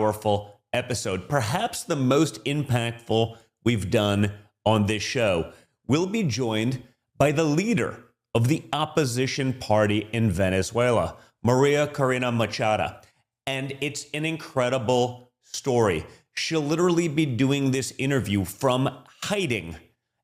powerful episode, perhaps the most impactful we've done on this show. We'll be joined by the leader of the opposition party in Venezuela, Maria Corina Machado. And it's an incredible story. She'll literally be doing this interview from hiding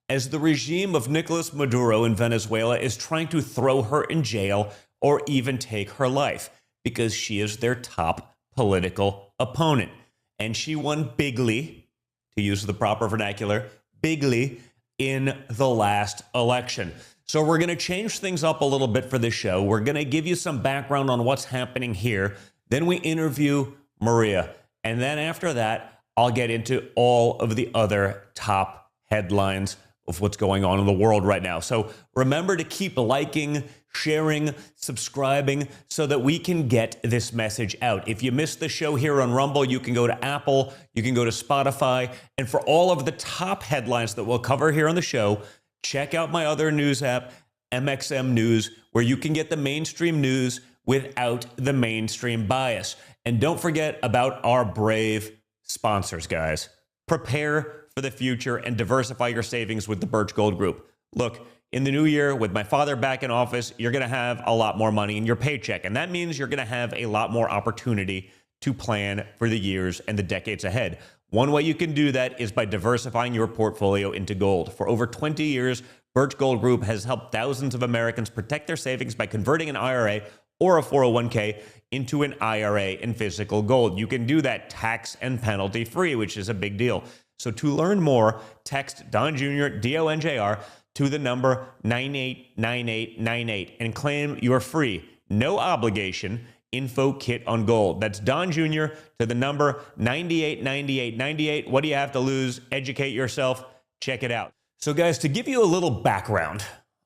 as the regime of Nicolas Maduro in Venezuela is trying to throw her in jail or even take her life because she is their top political opponent. And she won bigly, to use the proper vernacular, bigly in the last election. So we're going to change things up a little bit for this show. We're going to give you some background on what's happening here. Then we interview Maria. And then after that, I'll get into all of the other top headlines of what's going on in the world right now. So remember to keep liking, sharing, subscribing so that we can get this message out. If you missed the show here on Rumble, you can go to Apple, you can go to Spotify, and for all of the top headlines that we'll cover here on the show, check out my other news app, MXM News, where you can get the mainstream news without the mainstream bias. And don't forget about our brave sponsors, guys. Prepare for the future and diversify your savings with the Birch Gold Group. Look, in the new year, with my father back in office, you're going to have a lot more money in your paycheck. And that means you're going to have a lot more opportunity to plan for the years and the decades ahead. One way you can do that is by diversifying your portfolio into gold. For over 20 years, Birch Gold Group has helped thousands of Americans protect their savings by converting an IRA or a 401k into an IRA in physical gold. You can do that tax and penalty free, which is a big deal. So to learn more, text Don Jr., DONJR, to the number 989898 and claim your free, no obligation info kit on gold. That's Don Jr. to the number 989898. What do you have to lose? Educate yourself. Check it out. So guys, to give you a little background,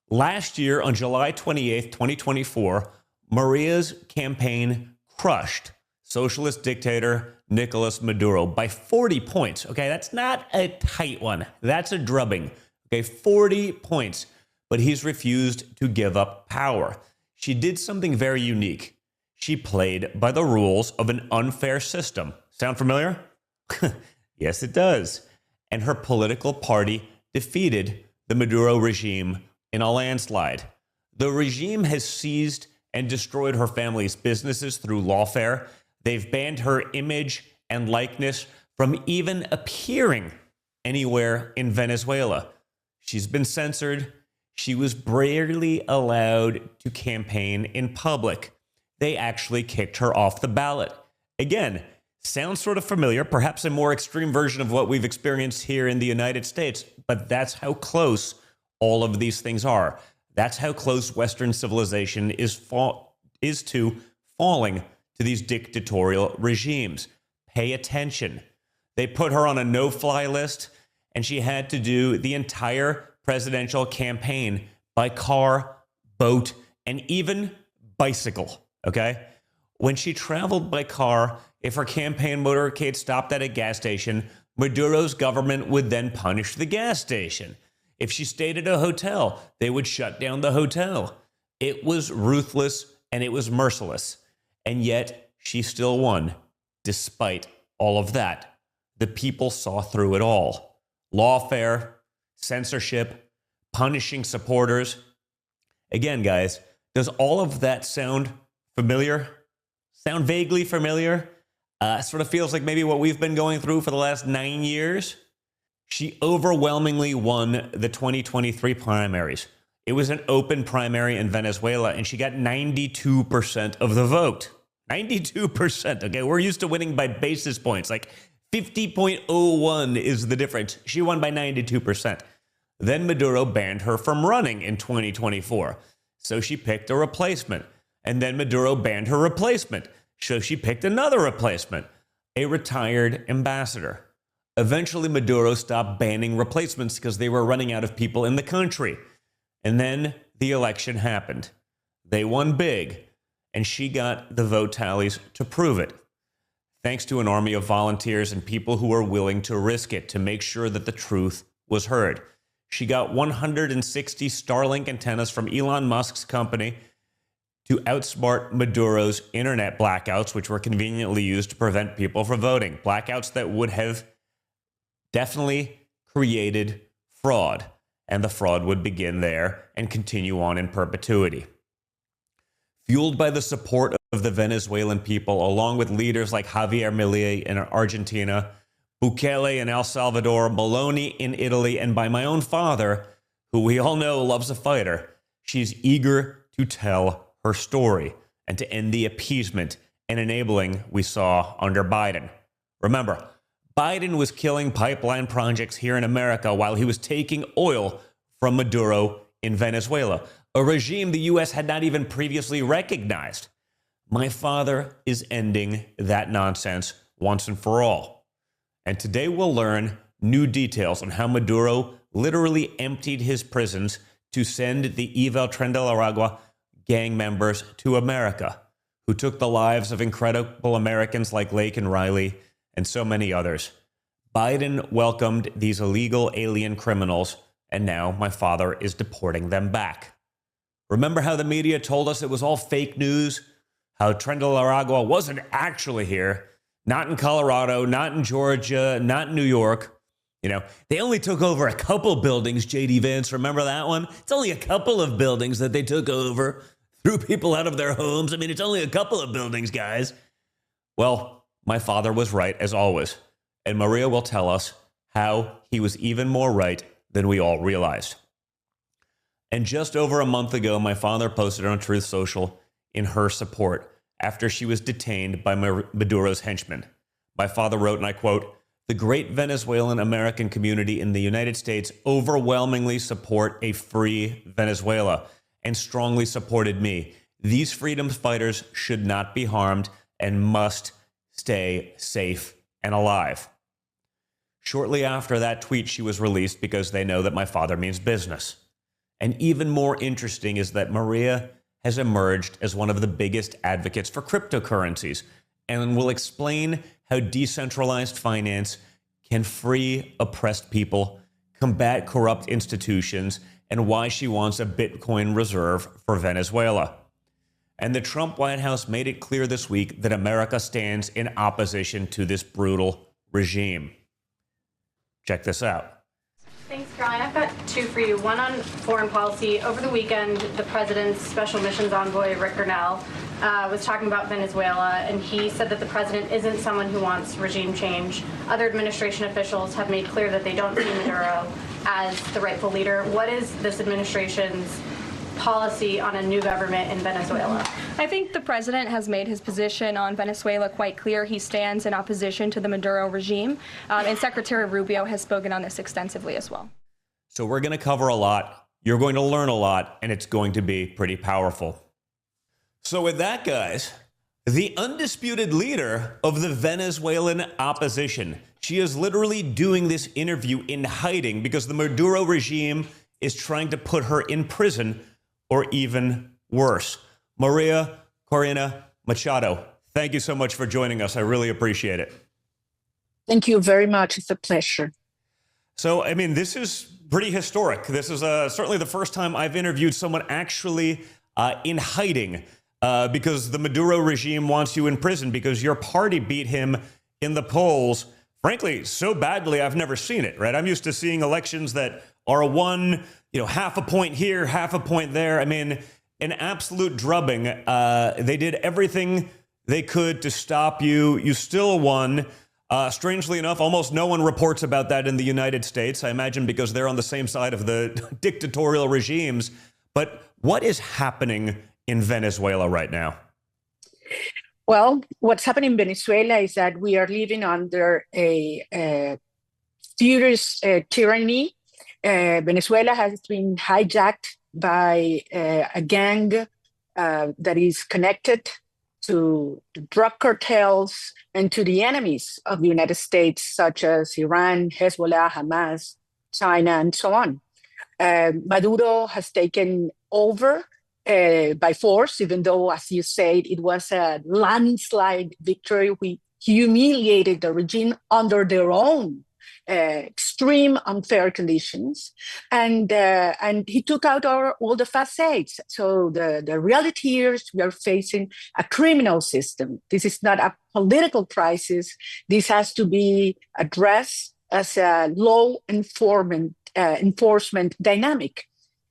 last year on July 28th, 2024, Maria's campaign crushed socialist dictator Nicolas Maduro by 40 points. Okay, that's not a tight one. That's a drubbing. Okay, 40 points. But he's refused to give up power. She did something very unique. She played by the rules of an unfair system. Sound familiar? Yes, it does. And her political party defeated the Maduro regime in a landslide. The regime has seized and destroyed her family's businesses through lawfare. They've banned her image and likeness from even appearing anywhere in Venezuela. She's been censored. She was barely allowed to campaign in public. They actually kicked her off the ballot. Again, sounds sort of familiar, perhaps a more extreme version of what we've experienced here in the United States, but that's how close all of these things are. That's how close Western civilization is to falling to these dictatorial regimes. Pay attention. They put her on a no-fly list, and she had to do the entire presidential campaign by car, boat, and even bicycle, okay? When she traveled by car, if her campaign motorcade stopped at a gas station, Maduro's government would then punish the gas station. If she stayed at a hotel, they would shut down the hotel. It was ruthless and it was merciless. And yet she still won, despite all of that. The people saw through it all. Lawfare, censorship, punishing supporters. Again, guys, does all of that sound familiar? Sound vaguely familiar? Sort of feels like maybe what we've been going through for the last 9 years. She overwhelmingly won the 2023 primaries. It was an open primary in Venezuela, and she got 92% of the vote. 92%, okay? We're used to winning by basis points, like 50.01 is the difference. She won by 92%. Then Maduro banned her from running in 2024, so she picked a replacement. And then Maduro banned her replacement, so she picked another replacement, a retired ambassador. Eventually, Maduro stopped banning replacements because they were running out of people in the country. And then the election happened. They won big, and she got the vote tallies to prove it, thanks to an army of volunteers and people who were willing to risk it to make sure that the truth was heard. She got 160 Starlink antennas from Elon Musk's company to outsmart Maduro's internet blackouts, which were conveniently used to prevent people from voting. Blackouts that would have definitely created fraud, and the fraud would begin there and continue on in perpetuity. Fueled by the support of the Venezuelan people, along with leaders like Javier Milei in Argentina, Bukele in El Salvador, Meloni in Italy, and by my own father, who we all know loves a fighter, she's eager to tell her story and to end the appeasement and enabling we saw under Biden. Remember, Biden was killing pipeline projects here in America while he was taking oil from Maduro in Venezuela, a regime the U.S. had not even previously recognized. My father is ending that nonsense once and for all. And today we'll learn new details on how Maduro literally emptied his prisons to send the evil Tren de Aragua gang members to America, who took the lives of incredible Americans like Lake and Riley and so many others. Biden welcomed these illegal alien criminals, and now my father is deporting them back. Remember how the media told us it was all fake news? How Tren de Aragua wasn't actually here, not in Colorado, not in Georgia, not in New York. You know, they only took over a couple buildings, J.D. Vance, remember that one? It's only a couple of buildings that they took over, threw people out of their homes. I mean, it's only a couple of buildings, guys. Well, my father was right, as always. And Maria will tell us how he was even more right than we all realized. And just over a month ago, my father posted on Truth Social in her support after she was detained by Maduro's henchmen. My father wrote, and I quote, "The great Venezuelan American community in the United States overwhelmingly support a free Venezuela and strongly supported me. These freedom fighters should not be harmed and must stay safe and alive." Shortly after that tweet, she was released because they know that my father means business. And even more interesting is that Maria has emerged as one of the biggest advocates for cryptocurrencies and will explain how decentralized finance can free oppressed people, combat corrupt institutions, and why she wants a Bitcoin reserve for Venezuela. And the Trump White House made it clear this week that America stands in opposition to this brutal regime. Check this out. Thanks, Caroline. I've got two for you. One on foreign policy. Over the weekend, the president's special missions envoy, Rick Grenell, was talking about Venezuela, and he said that the president isn't someone who wants regime change. Other administration officials have made clear that they don't see Maduro as the rightful leader. What is this administration's policy on a new government in Venezuela? I think the president has made his position on Venezuela quite clear. He stands in opposition to the Maduro regime, and Secretary Rubio has spoken on this extensively as well. So we're going to cover a lot. You're going to learn a lot, and it's going to be pretty powerful. So with that, guys, the undisputed leader of the Venezuelan opposition, she is literally doing this interview in hiding because the Maduro regime is trying to put her in prison, or even worse. Maria, Corina, Machado, thank you so much for joining us. I really appreciate it. Thank you very much. It's a pleasure. So, I mean, this is pretty historic. This is certainly the first time I've interviewed someone actually in hiding because the Maduro regime wants you in prison because your party beat him in the polls. Frankly, so badly, I've never seen it, right? I'm used to seeing elections that are won, half a point here, half a point there. I mean, an absolute drubbing. They did everything they could to stop you. You still won. Strangely enough, almost no one reports about that in the United States, I imagine because they're on the same side of the dictatorial regimes. But what is happening in Venezuela right now? Well, what's happening in Venezuela is that we are living under a furious tyranny. Venezuela has been hijacked by a gang that is connected to drug cartels and to the enemies of the United States, such as Iran, Hezbollah, Hamas, China, and so on. Maduro has taken over by force, even though, as you said, it was a landslide victory. We humiliated the regime under their own extreme unfair conditions, and he took out all the facades. So the reality here is we are facing a criminal system. This is not a political crisis. This has to be addressed as a law enforcement dynamic.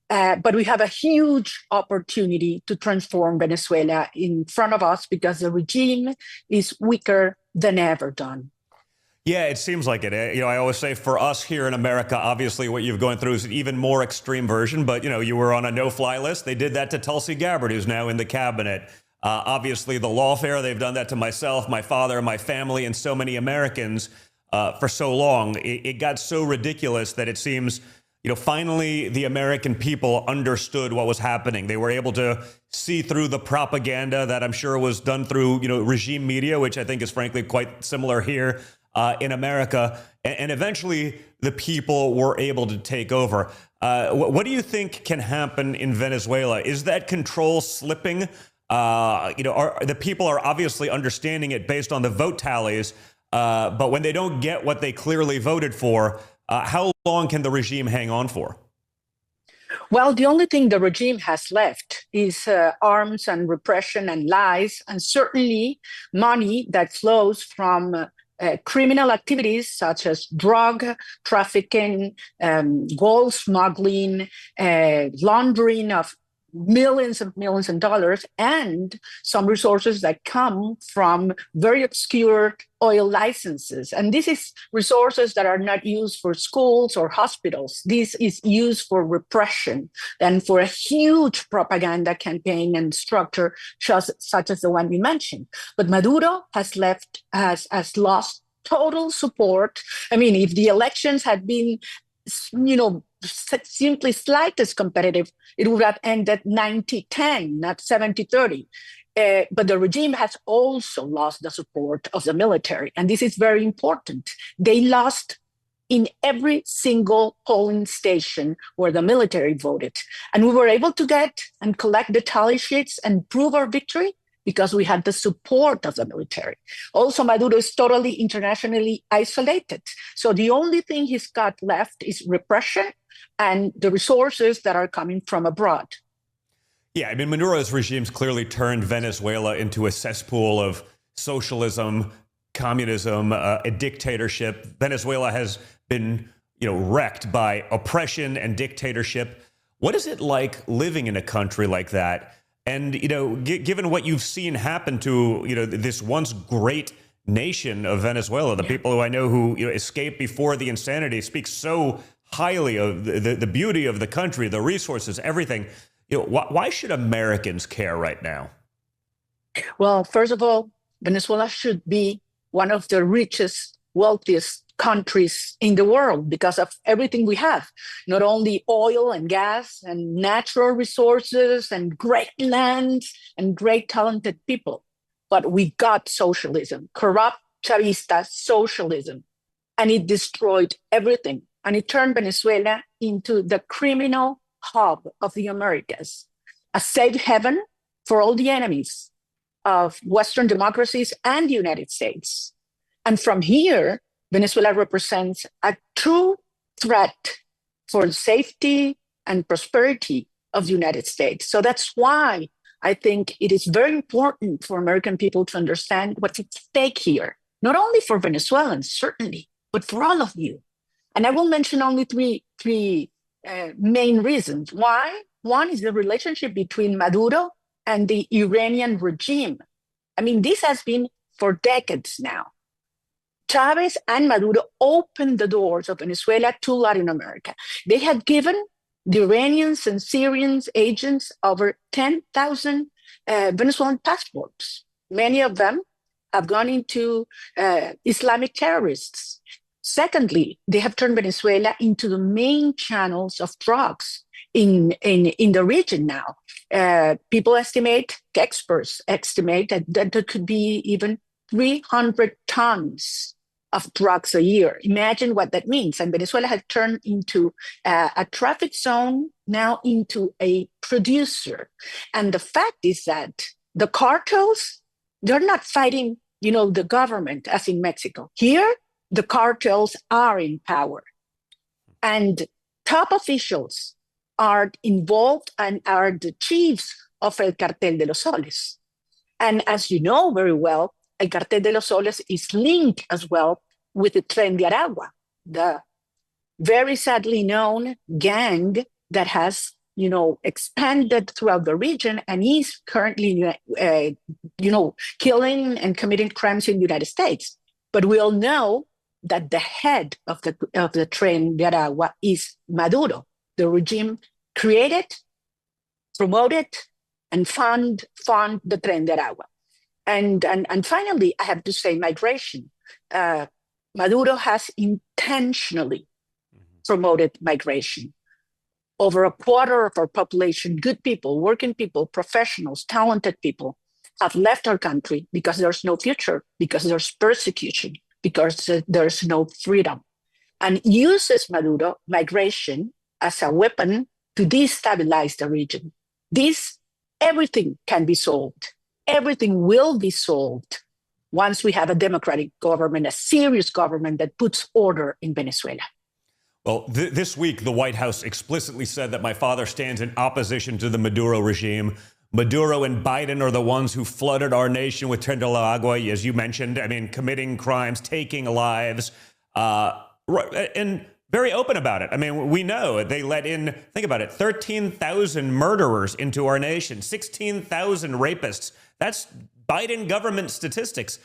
But we have a huge opportunity to transform Venezuela in front of us because the regime is weaker than ever done. Yeah, it seems like it. I always say for us here in America, obviously what you've gone through is an even more extreme version. But, you were on a no-fly list. They did that to Tulsi Gabbard, who's now in the cabinet. Obviously, the lawfare, they've done that to myself, my father, my family, and so many Americans for so long. It got so ridiculous that it seems, finally the American people understood what was happening. They were able to see through the propaganda that I'm sure was done through, regime media, which I think is frankly quite similar here in America. And eventually the people were able to take over. What do you think can happen in Venezuela? Is that control slipping? The people are obviously understanding it based on the vote tallies. But when they don't get what they clearly voted for, how long can the regime hang on for? Well, the only thing the regime has left is arms and repression and lies, and certainly money that flows from criminal activities such as drug trafficking, gold smuggling, laundering of millions and millions of dollars, and some resources that come from very obscure oil licenses. And this is resources that are not used for schools or hospitals. This is used for repression and for a huge propaganda campaign and structure such as the one we mentioned. But Maduro has lost total support. I mean, if the elections had been simply slightest competitive, it would have ended 90-10, not 70-30. But the regime has also lost the support of the military. And this is very important. They lost in every single polling station where the military voted. And we were able to get and collect the tally sheets and prove our victory because we had the support of the military. Also, Maduro is totally internationally isolated. So the only thing he's got left is repression and the resources that are coming from abroad. Yeah, I mean, Maduro's regime's clearly turned Venezuela into a cesspool of socialism, communism, a dictatorship. Venezuela has been, wrecked by oppression and dictatorship. What is it like living in a country like that? And, given what you've seen happen to, this once great nation of Venezuela, the people who I know who escaped before the insanity speak so highly of the beauty of the country, the resources, everything. Why should Americans care right now? Well, first of all, Venezuela should be one of the richest, wealthiest countries in the world because of everything we have, not only oil and gas and natural resources and great land and great talented people, but we got socialism, corrupt Chavista socialism, and it destroyed everything. And it turned Venezuela into the criminal hub of the Americas, a safe haven for all the enemies of Western democracies and the United States. And from here, Venezuela represents a true threat for the safety and prosperity of the United States. So that's why I think it is very important for American people to understand what's at stake here, not only for Venezuelans, certainly, but for all of you. And I will mention only three main reasons. Why? One is the relationship between Maduro and the Iranian regime. I mean, this has been for decades now. Chavez and Maduro opened the doors of Venezuela to Latin America. They had given the Iranians and Syrians agents over 10,000 Venezuelan passports. Many of them have gone into Islamic terrorists. Secondly, they have turned Venezuela into the main channels of drugs in the region now. People estimate, experts estimate that there could be even 300 tons of drugs a year. Imagine what that means. And Venezuela has turned into a traffic zone, now into a producer. And the fact is that the cartels, they're not fighting, the government as in Mexico. Here, the cartels are in power. And top officials are involved and are the chiefs of El Cartel de los Soles. And as you know very well, El Cartel de los Soles is linked as well with the Tren de Aragua, the very sadly known gang that has, expanded throughout the region and is currently, killing and committing crimes in the United States. But we all know that the head of the Tren de Aragua is Maduro, the regime created, promoted, and fund the Tren de Aragua. And finally, I have to say migration. Maduro has intentionally promoted migration. Over a quarter of our population, good people, working people, professionals, talented people, have left our country because there's no future, because there's persecution, because there's no freedom, and uses Maduro migration as a weapon to destabilize the region. Everything can be solved. Everything will be solved once we have a democratic government, a serious government that puts order in Venezuela. Well, this week, the White House explicitly said that my father stands in opposition to the Maduro regime. Maduro and Biden are the ones who flooded our nation with Tren de Agua, as you mentioned. I mean, committing crimes, taking lives, and very open about it. I mean, we know they let in, think about it, 13,000 murderers into our nation, 16,000 rapists. That's Biden government statistics,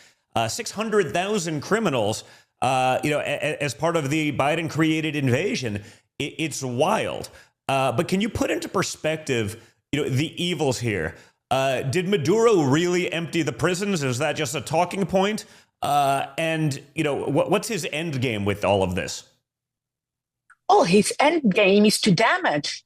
600,000 criminals, as part of the Biden-created invasion. It's wild. But can you put into perspective, the evils here? Did Maduro really empty the prisons? Is that just a talking point? And what's his end game with all of this? Oh, his end game is to damage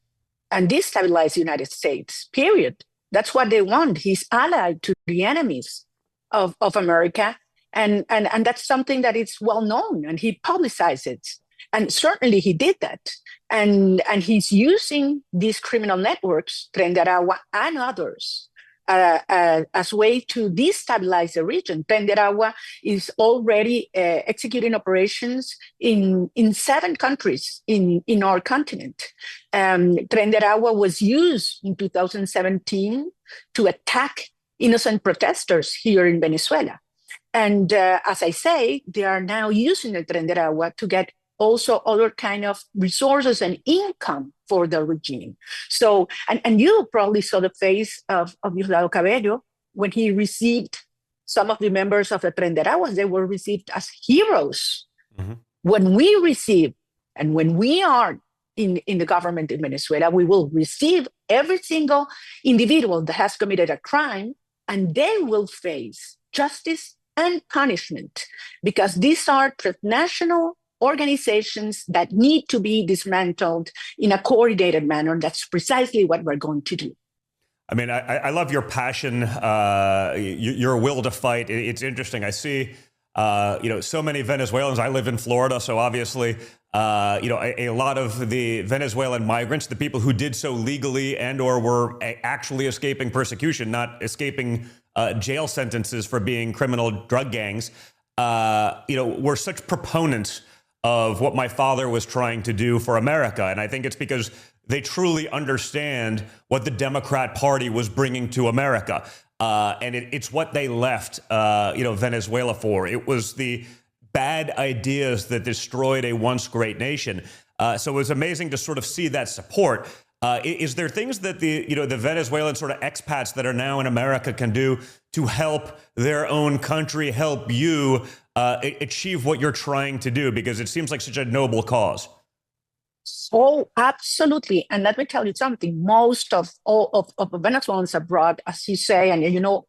and destabilize the United States, period. That's what they want. He's allied to the enemies of America. And that's something that is well known, and he publicized it. And certainly he did that. And he's using these criminal networks, Tren de Aragua and others, as a way to destabilize the region. Tren de Aragua is already executing operations in 7 countries in our continent. Tren de Aragua was used in 2017 to attack innocent protesters here in Venezuela. And as I say, they are now using the Tren de Aragua to get also other kind of resources and income for the regime. So, and you probably saw the face of Diosdado Cabello when he received some of the members of the Tren de Aragua. They were received as heroes. Mm-hmm. When we receive, and when we are in the government in Venezuela, we will receive every single individual that has committed a crime, and they will face justice and punishment, because these are transnational organizations that need to be dismantled in a coordinated manner. That's precisely what we're going to do. I mean, I love your passion, your will to fight. It's interesting. I see, so many Venezuelans. I live in Florida, so obviously, a lot of the Venezuelan migrants, the people who did so legally and or were actually escaping persecution, not escaping jail sentences for being criminal drug gangs, were such proponents of what my father was trying to do for America. And I think it's because they truly understand what the Democrat Party was bringing to America. And it's what they left, Venezuela for. It was the bad ideas that destroyed a once great nation. So it was amazing to sort of see that support. Is there things that the Venezuelan sort of expats that are now in America can do to help their own country, help you achieve what you're trying to do? Because it seems like such a noble cause. Oh, absolutely. And let me tell you something. Most of Venezuelans abroad, as you say, and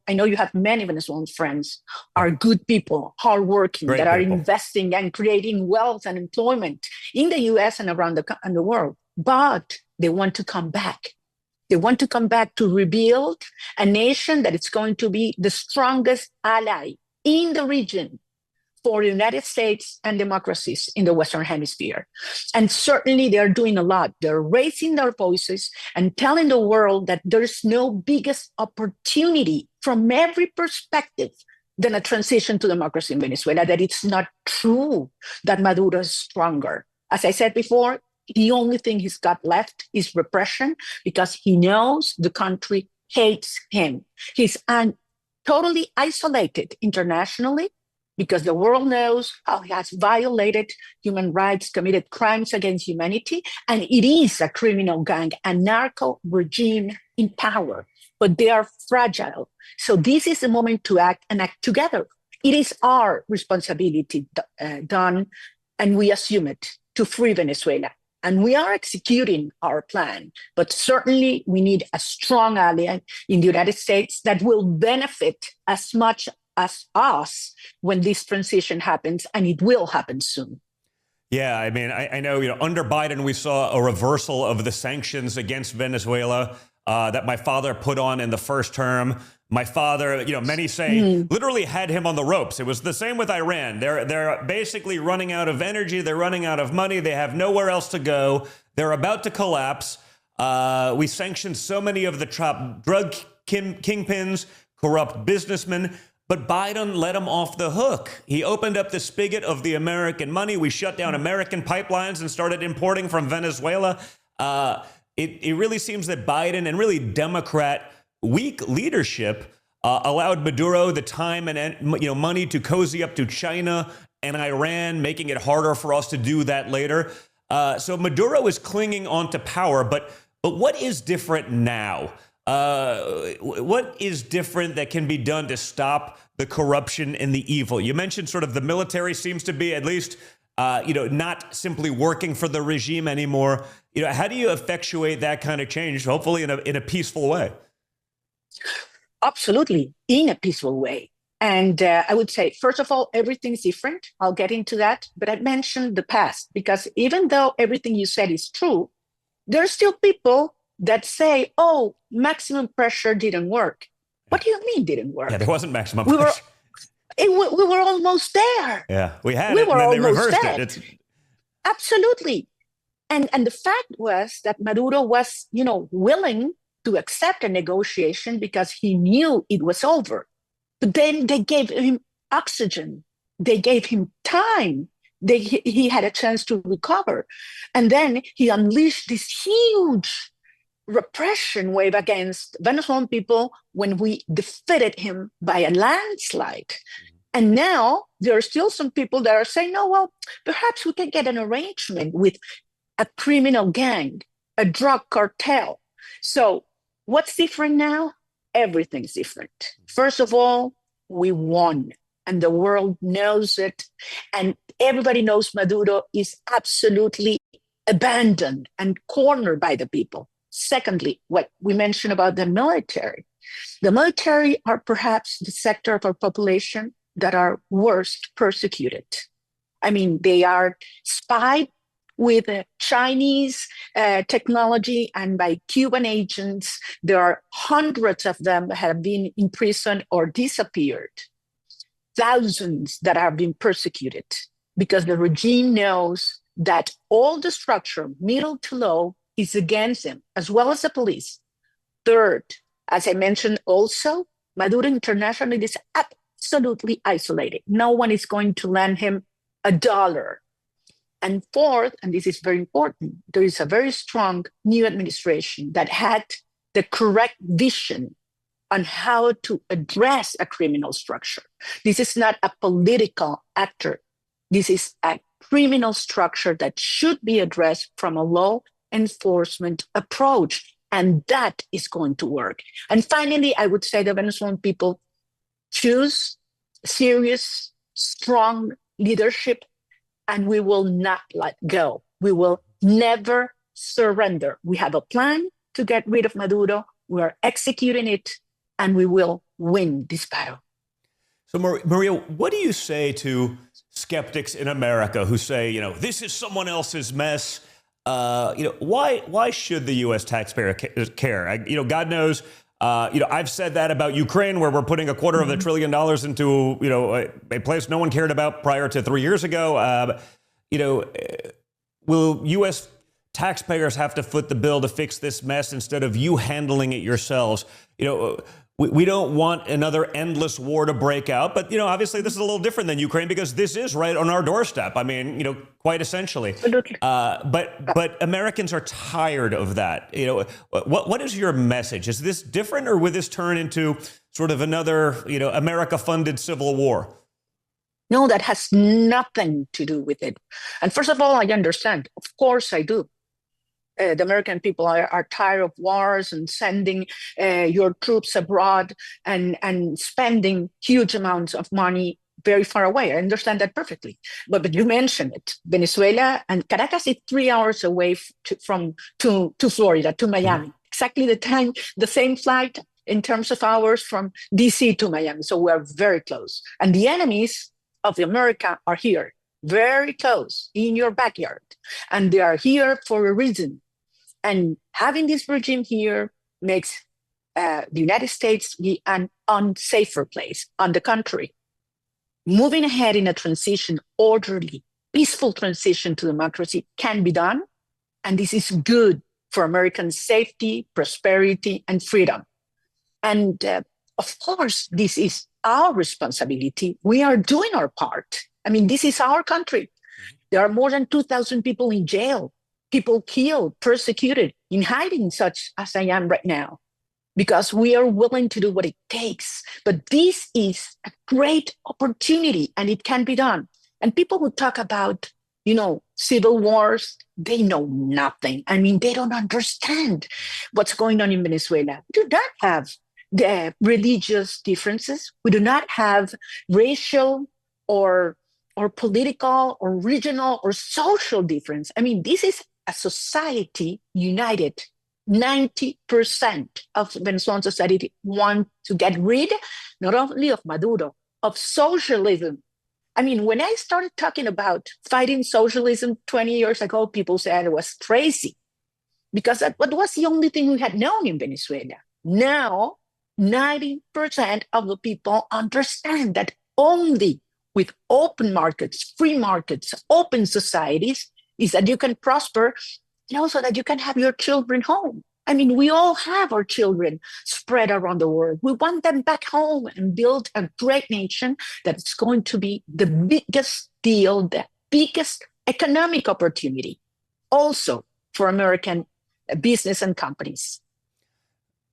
I know you have many Venezuelan friends, are good people, hardworking, that are investing and creating wealth and employment in the U.S. and around the world. But they want to come back. They want to come back to rebuild a nation that is going to be the strongest ally in the region for the United States and democracies in the Western Hemisphere. And certainly they're doing a lot. They're raising their voices and telling the world that there's no biggest opportunity from every perspective than a transition to democracy in Venezuela, that it's not true that Maduro is stronger. As I said before, the only thing he's got left is repression, because he knows the country hates him. He's totally isolated internationally, because the world knows how he has violated human rights, committed crimes against humanity, and it is a criminal gang, a narco regime in power, but they are fragile. So this is the moment to act, and act together. It is our responsibility, done, and we assume it, to free Venezuela. And we are executing our plan, but certainly we need a strong ally in the United States that will benefit as much as us when this transition happens, and it will happen soon. Yeah, I mean, I know, under Biden, we saw a reversal of the sanctions against Venezuela that my father put on in the first term. My father, many say, literally had him on the ropes. It was the same with Iran. They're basically running out of energy. They're running out of money. They have nowhere else to go. They're about to collapse. We sanctioned so many of the top drug kingpins, corrupt businessmen. But Biden let him off the hook. He opened up the spigot of the American money. We shut down American pipelines and started importing from Venezuela. It really seems that Biden and really Democrat weak leadership allowed Maduro the time and money to cozy up to China and Iran, making it harder for us to do that later. So Maduro is clinging on to power. But what is different now? What is different that can be done to stop the corruption and the evil? You mentioned sort of the military seems to be at least, not simply working for the regime anymore. How do you effectuate that kind of change, hopefully in a peaceful way? Absolutely, in a peaceful way. And I would say, first of all, everything's different. I'll get into that. But I mentioned the past, because even though everything you said is true, there are still people that say, oh, maximum pressure didn't work. What do you mean didn't work? Yeah, there wasn't maximum pressure. We were almost there. Yeah, we had we it, were and then they almost reversed there. it. Absolutely. And the fact was that Maduro was, willing to accept a negotiation because he knew it was over. But then they gave him oxygen. They gave him time. He had a chance to recover. And then he unleashed this huge repression wave against Venezuelan people when we defeated him by a landslide. And now there are still some people that are saying, no, well, perhaps we can get an arrangement with a criminal gang, a drug cartel. So what's different now? Everything's different. First of all, we won, and the world knows it. And everybody knows Maduro is absolutely abandoned and cornered by the people. Secondly, what we mentioned about the military. The military are perhaps the sector of our population that are worst persecuted. I mean, they are spied with Chinese technology and by Cuban agents. There are hundreds of them that have been imprisoned or disappeared. Thousands that have been persecuted because the regime knows that all the structure, middle to low, is against him, as well as the police. Third, as I mentioned also, Maduro internationally is absolutely isolated. No one is going to lend him $1. And fourth, and this is very important, there is a very strong new administration that had the correct vision on how to address a criminal structure. This is not a political actor. This is a criminal structure that should be addressed from a law enforcement approach, and that is going to work. And finally, I would say the Venezuelan people choose serious, strong leadership, and we will not let go. We will never surrender. We have a plan to get rid of Maduro. We are executing it, and we will win this battle. So, Maria, what do you say to skeptics in America who say, this is someone else's mess? Why should the U.S. taxpayer care? God knows. I've said that about Ukraine, where we're putting $250 billion into a place no one cared about prior to 3 years ago. Will U.S. taxpayers have to foot the bill to fix this mess instead of you handling it yourselves? we don't want another endless war to break out. But, obviously this is a little different than Ukraine because this is right on our doorstep. I mean, quite essentially. But Americans are tired of that. What is your message? Is this different, or would this turn into sort of another, America-funded civil war? No, that has nothing to do with it. And first of all, I understand. Of course I do. The American people are tired of wars and sending your troops abroad and spending huge amounts of money very far away. I understand that perfectly. But you mentioned it. Venezuela and Caracas is 3 hours away to Florida, to Miami. Exactly the same flight in terms of hours from DC to Miami. So we are very close. And the enemies of America are here, very close, in your backyard. And they are here for a reason. And having this regime here makes the United States be an unsafer place. On the contrary, moving ahead in a transition, orderly, peaceful transition to democracy can be done. And this is good for American safety, prosperity, and freedom. And of course, this is our responsibility. We are doing our part. I mean, this is our country. There are more than 2,000 people in jail, people killed, persecuted, in hiding, such as I am right now, because we are willing to do what it takes. But this is a great opportunity, and it can be done. And people who talk about, civil wars, they know nothing. I mean, they don't understand what's going on in Venezuela. We do not have the religious differences. We do not have racial or political or regional or social difference. I mean, this is a society united. 90% of Venezuelan society want to get rid not only of Maduro, of socialism. I mean, when I started talking about fighting socialism 20 years ago, people said it was crazy because that was the only thing we had known in Venezuela. Now, 90% of the people understand that only with open markets, free markets, open societies is that you can prosper and also that you can have your children home. I mean, we all have our children spread around the world. We want them back home and build a great nation that's going to be the biggest deal, the biggest economic opportunity also for American business and companies.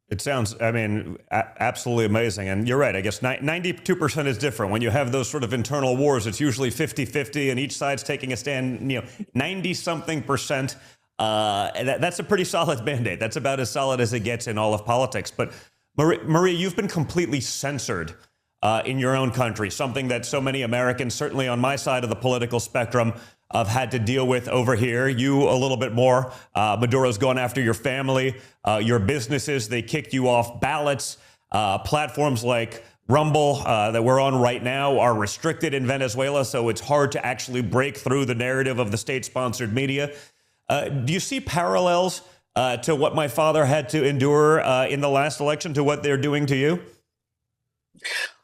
It sounds, absolutely amazing. And you're right. I guess 92% is different. When you have those sort of internal wars, it's usually 50-50 and each side's taking a stand, 90-something%. That's a pretty solid mandate. That's about as solid as it gets in all of politics. But Maria, you've been completely censored in your own country, something that so many Americans, certainly on my side of the political spectrum, have had to deal with over here. You a little bit more. Maduro's gone after your family, your businesses. They kicked you off ballots. Platforms like Rumble that we're on right now are restricted in Venezuela, so it's hard to actually break through the narrative of the state-sponsored media. Do you see parallels to what my father had to endure in the last election to what they're doing to you?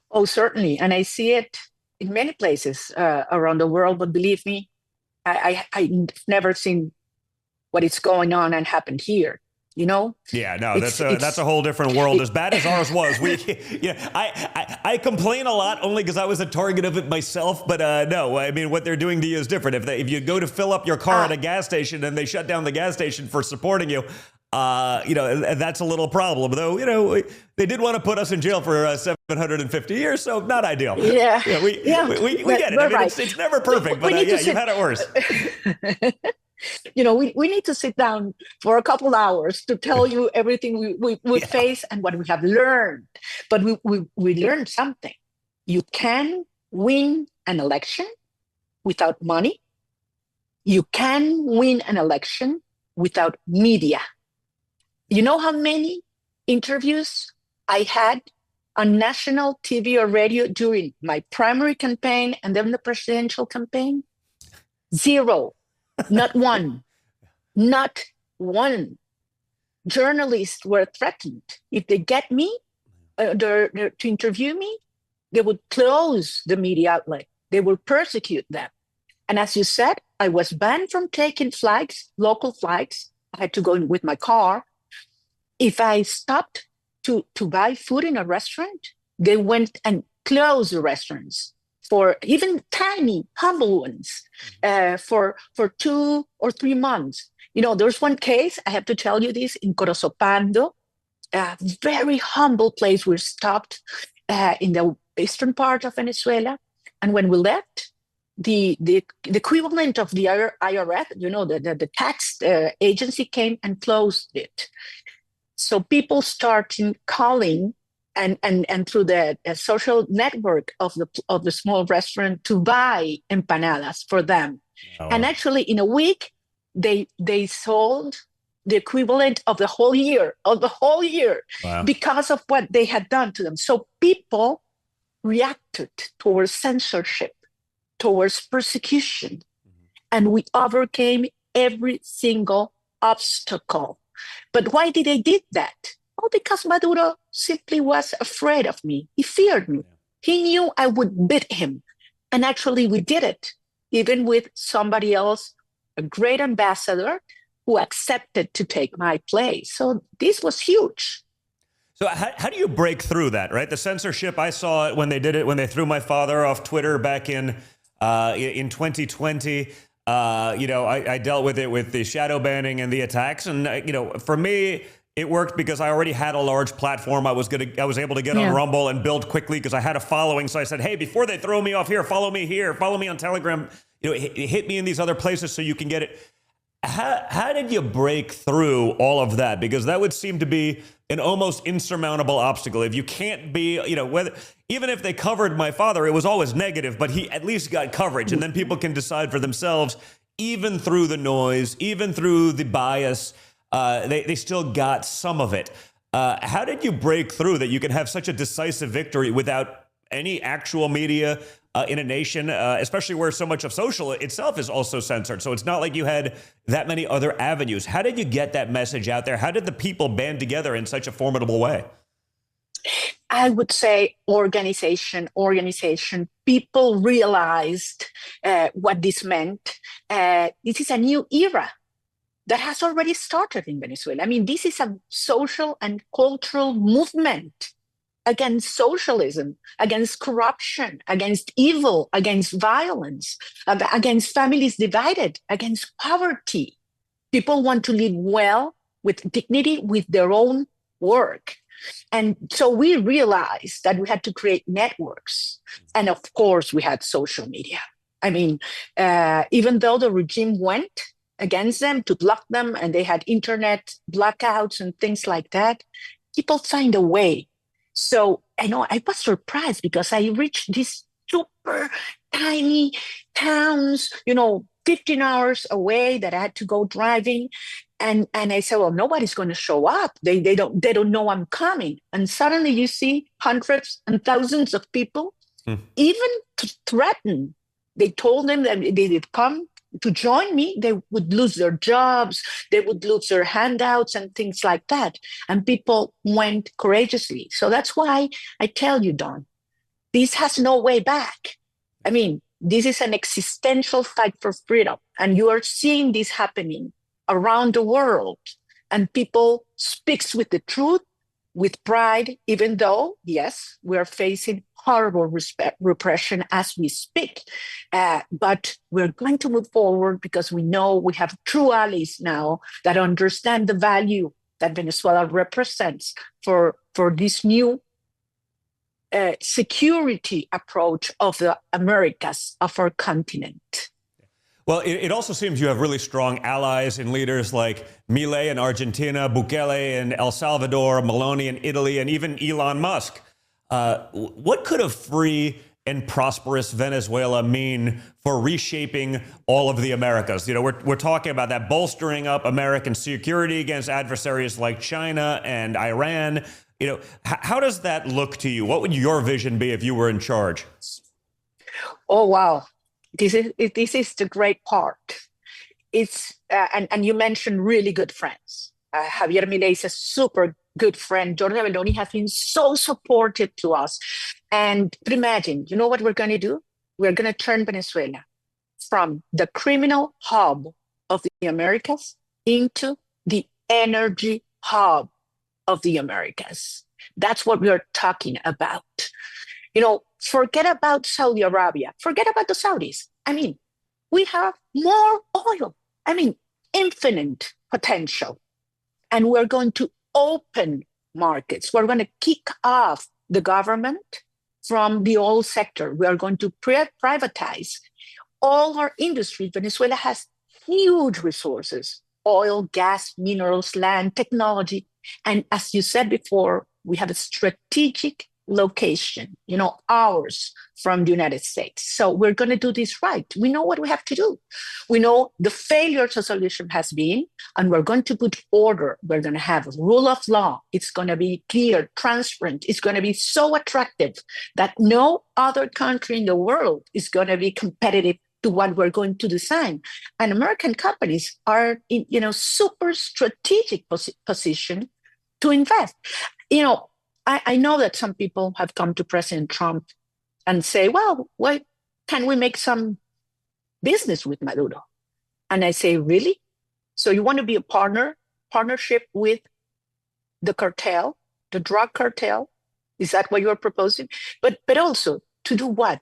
Oh, certainly. And I see it in many places around the world. But believe me, I've never seen what is going on and happened here. Yeah, no, that's a whole different world. As bad as ours was, I complain a lot only because I was a target of it myself. But no, I mean, what they're doing to you is different. If you go to fill up your car at a gas station and they shut down the gas station for supporting you, that's a little problem. Though, they did want to put us in jail for 750 years, so not ideal. We get it. I mean, right. It's never perfect, but you've had it worse. We need to sit down for a couple hours to tell you everything we face and what we have learned. But we learned something. You can win an election without money. You can win an election without media. You know how many interviews I had on national TV or radio during my primary campaign and then the presidential campaign? Zero. Not one. Not one. Journalists were threatened. If they get me to interview me, they would close the media outlet. They will persecute them. And as you said, I was banned from taking flights, local flights. I had to go in with my car. If I stopped to buy food in a restaurant, they went and closed the restaurants for even tiny, humble ones for 2 or 3 months. There's one case, I have to tell you this, in Corozopando, a very humble place. We stopped in the eastern part of Venezuela. And when we left, the equivalent of the IRS, the tax agency came and closed it. So people started calling and through the social network of the small restaurant to buy empanadas for them. Oh. And actually, in a week, they sold the equivalent of the whole year, wow. Because of what they had done to them. So people reacted towards censorship, towards persecution, and we overcame every single obstacle. But why did they did that? Well, because Maduro simply was afraid of me. He feared me. He knew I would beat him. And actually we did it, even with somebody else, a great ambassador, who accepted to take my place. So this was huge. So how do you break through that, right? The censorship, I saw it when they did it, when they threw my father off Twitter back in 2020. I dealt with it with the shadow banning and the attacks. And, for me, it worked because I already had a large platform. I was able to get on Rumble and build quickly because I had a following. So I said, hey, before they throw me off here, follow me on Telegram, hit me in these other places so you can get it. How did you break through all of that? Because that would seem to be an almost insurmountable obstacle. If you can't be, even if they covered my father, it was always negative, but he at least got coverage. And then people can decide for themselves, even through the noise, even through the bias, they still got some of it. How did you break through that you can have such a decisive victory without any actual media in a nation, especially where so much of social itself is also censored? So it's not like you had that many other avenues. How did you get that message out there? How did the people band together in such a formidable way? I would say organization. People realized what this meant. This is a new era that has already started in Venezuela. I mean, this is a social and cultural movement against socialism, against corruption, against evil, against violence, against families divided, against poverty. People want to live well, with dignity, with their own work. And so we realized that we had to create networks. And of course, we had social media. I mean, even though the regime went against them to block them, and they had internet blackouts and things like that, people find a way. So I was surprised because I reached these super tiny towns, 15 hours away that I had to go driving. And I said, well, nobody's going to show up. They don't know I'm coming. And suddenly you see hundreds and thousands of people, even to threaten. They told them that they'd come to join me, they would lose their jobs, they would lose their handouts and things like that. And people went courageously. So that's why I tell you, Don, this has no way back. I mean, this is an existential fight for freedom. And you are seeing this happening around the world. And people speaks with the truth, with pride, even though, yes, we're facing horrible repression as we speak. But we're going to move forward because we know we have true allies now that understand the value that Venezuela represents for this new security approach of the Americas, of our continent. Well, it also seems you have really strong allies and leaders like Milei in Argentina, Bukele in El Salvador, Meloni in Italy, and even Elon Musk. What could a free and prosperous Venezuela mean for reshaping all of the Americas? We're talking about that bolstering up American security against adversaries like China and Iran. How does that look to you? What would your vision be if you were in charge? Oh, wow. This is the great part. It's and you mentioned really good friends. Javier Milei is a super good friend. Giorgia Meloni has been so supportive to us. And but imagine, you know what we're going to do? We're going to turn Venezuela from the criminal hub of the Americas into the energy hub of the Americas. That's what we are talking about. Forget about Saudi Arabia. Forget about the Saudis. I mean, we have more oil. I mean, infinite potential. And we're going to open markets. We're going to kick off the government from the oil sector. We are going to privatize all our industries. Venezuela has huge resources: oil, gas, minerals, land, technology. And as you said before, we have a strategic location, hours from the United States. So we're going to do this right. We know what we have to do. We know the failure to solution has been, and we're going to put order. We're going to have rule of law. It's going to be clear, transparent. It's going to be so attractive that no other country in the world is going to be competitive to what we're going to design. And American companies are in, super strategic position to invest. I know that some people have come to President Trump and say, well, why can we make some business with Maduro? And I say, really? So you want to be a partnership with the cartel, the drug cartel? Is that what you're proposing? But also to do what?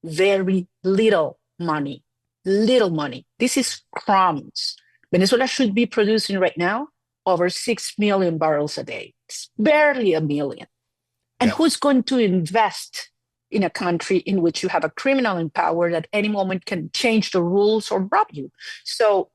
Very little money. This is crumbs. Venezuela should be producing right now over 6 million barrels a day. It's barely a million. And who's going to invest in a country in which you have a criminal in power that any moment can change the rules or rob you? So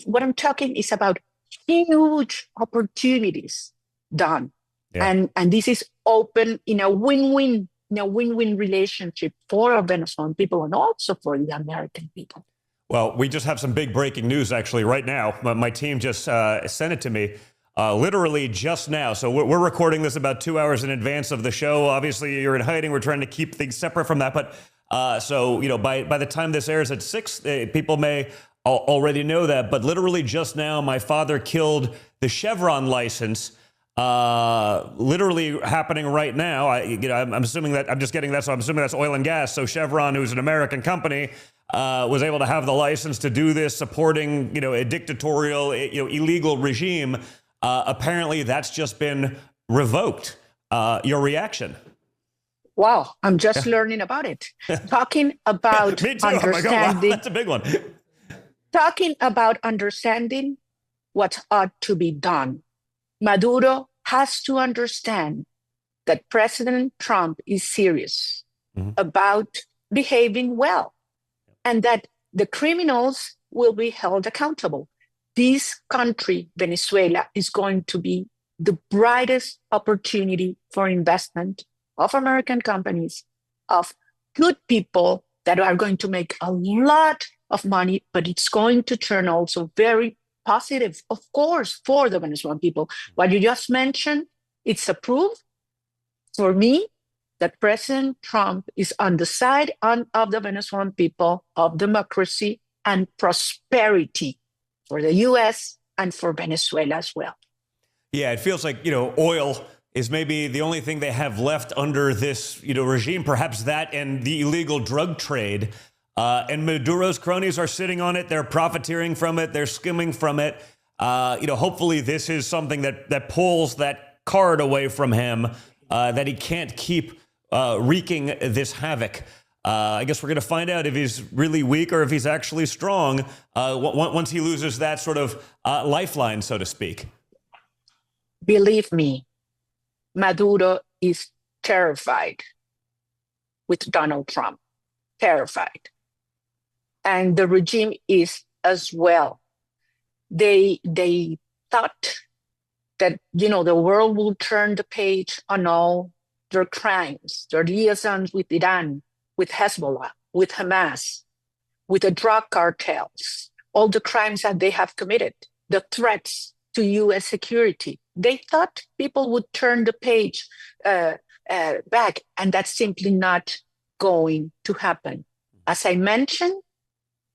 what I'm talking is about huge opportunities done. Yeah. And this is open in a win-win relationship for our Venezuelan people and also for the American people. Well, we just have some big breaking news actually right now. My team just sent it to me. Literally just now. So we're recording this about 2 hours in advance of the show. Obviously, you're in hiding. We're trying to keep things separate from that. But by the time this airs at 6, people may already know that. But literally just now, my father killed the Chevron license. Literally happening right now. I'm assuming that I'm just getting that. So I'm assuming that's oil and gas. So Chevron, who's an American company, was able to have the license to do this, supporting a dictatorial, illegal regime. Apparently, that's just been revoked. Your reaction? Wow, I'm just learning about it. Talking about Me too. understanding. Oh my God, wow, that's a big one. Talking about understanding what ought to be done. Maduro has to understand that President Trump is serious about behaving well, and that the criminals will be held accountable. This country, Venezuela, is going to be the brightest opportunity for investment of American companies, of good people that are going to make a lot of money, but it's going to turn also very positive, of course, for the Venezuelan people. What you just mentioned, it's a proof for me that President Trump is on the side of the Venezuelan people, of democracy and prosperity for the U.S. and for Venezuela as well. Yeah, it feels like, oil is maybe the only thing they have left under this, regime, perhaps that and the illegal drug trade. And Maduro's cronies are sitting on it. They're profiteering from it. They're skimming from it. Hopefully this is something that pulls that card away from him, that he can't keep wreaking this havoc. I guess we're going to find out if he's really weak or if he's actually strong once he loses that sort of lifeline, so to speak. Believe me, Maduro is terrified with Donald Trump. Terrified. And the regime is as well. They thought that, the world will turn the page on all their crimes, their liaisons with Iran, with Hezbollah, with Hamas, with the drug cartels, all the crimes that they have committed, the threats to U.S. security. They thought people would turn the page back, and that's simply not going to happen. As I mentioned,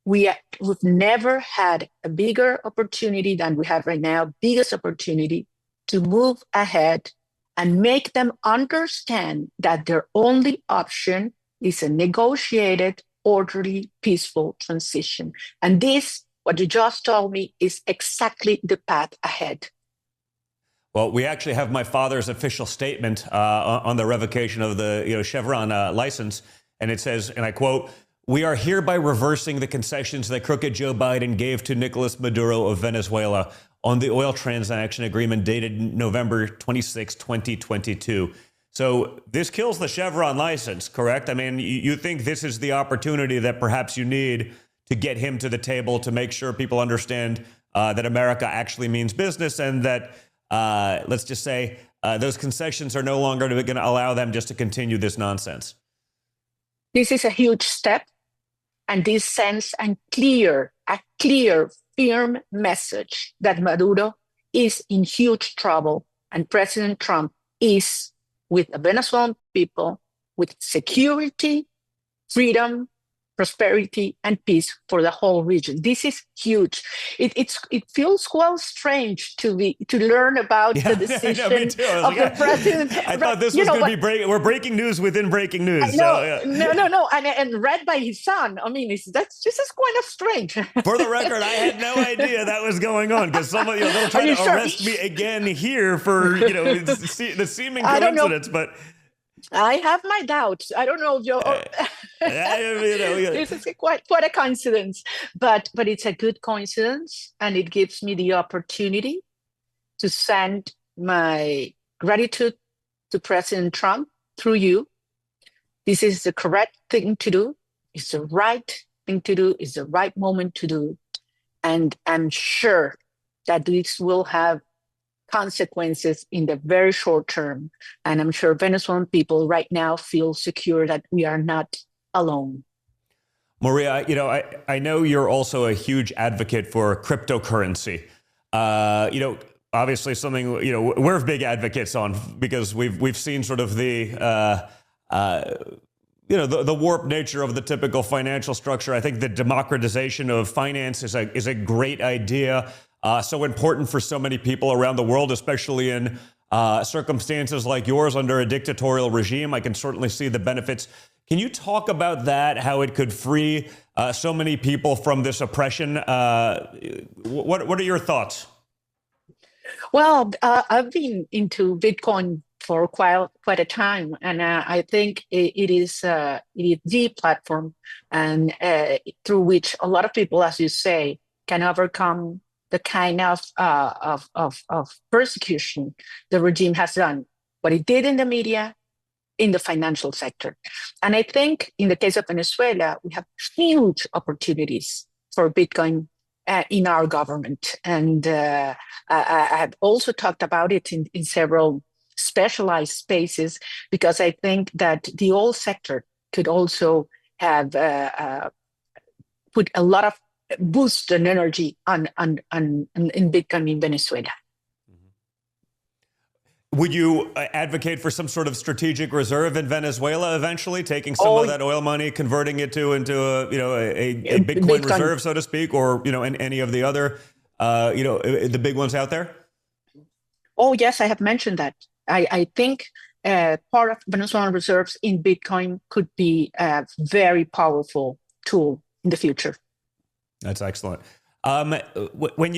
we've never had a bigger opportunity than we have right now, biggest opportunity to move ahead and make them understand that their only option is a negotiated, orderly, peaceful transition. And this, what you just told me, is exactly the path ahead. Well, we actually have my father's official statement on the revocation of the Chevron license, and it says, and I quote, "We are hereby reversing the concessions that crooked Joe Biden gave to Nicolas Maduro of Venezuela on the oil transaction agreement dated November 26, 2022. So this kills the Chevron license, correct? I mean, you think this is the opportunity that perhaps you need to get him to the table to make sure people understand that America actually means business, and that, let's just say, those concessions are no longer going to allow them just to continue this nonsense. This is a huge step, and this sends a clear, firm message that Maduro is in huge trouble, and President Trump is with the Venezuelan people, with security, freedom, prosperity, and peace for the whole region. This is huge. It feels quite strange to learn about the decision of the president. I thought this was going to be we're breaking news within breaking news. No, and read by his son. I mean, this is kind of strange. For the record, I had no idea that was going on, because somebody they'll try to arrest me again here for the seeming coincidence, but. I have my doubts. I don't know, Joe. This is quite a coincidence, but it's a good coincidence, and it gives me the opportunity to send my gratitude to President Trump through you. This is the correct thing to do. It's the right thing to do. It's the right moment to do, and I'm sure that this will have consequences in the very short term. And I'm sure Venezuelan people right now feel secure that we are not alone. Maria, I know you're also a huge advocate for cryptocurrency. Obviously something, we're big advocates on, because we've seen sort of the warped nature of the typical financial structure. I think the democratization of finance is a great idea. So important for so many people around the world, especially in circumstances like yours under a dictatorial regime. I can certainly see the benefits. Can you talk about that, how it could free so many people from this oppression? What are your thoughts? Well, I've been into Bitcoin for quite a time, and I think it is the platform, and through which a lot of people, as you say, can overcome the kind of persecution the regime has done, what it did in the media, in the financial sector. And I think in the case of Venezuela, we have huge opportunities for Bitcoin in our government. And I have also talked about it in several specialized spaces, because I think that the oil sector could also have put a lot of boost and energy in Bitcoin in Venezuela. Would you advocate for some sort of strategic reserve in Venezuela eventually, taking some of that oil money, converting it into a Bitcoin reserve, so to speak, or any of the other the big ones out there? Oh yes, I have mentioned that. I think part of Venezuelan reserves in Bitcoin could be a very powerful tool in the future. That's excellent. When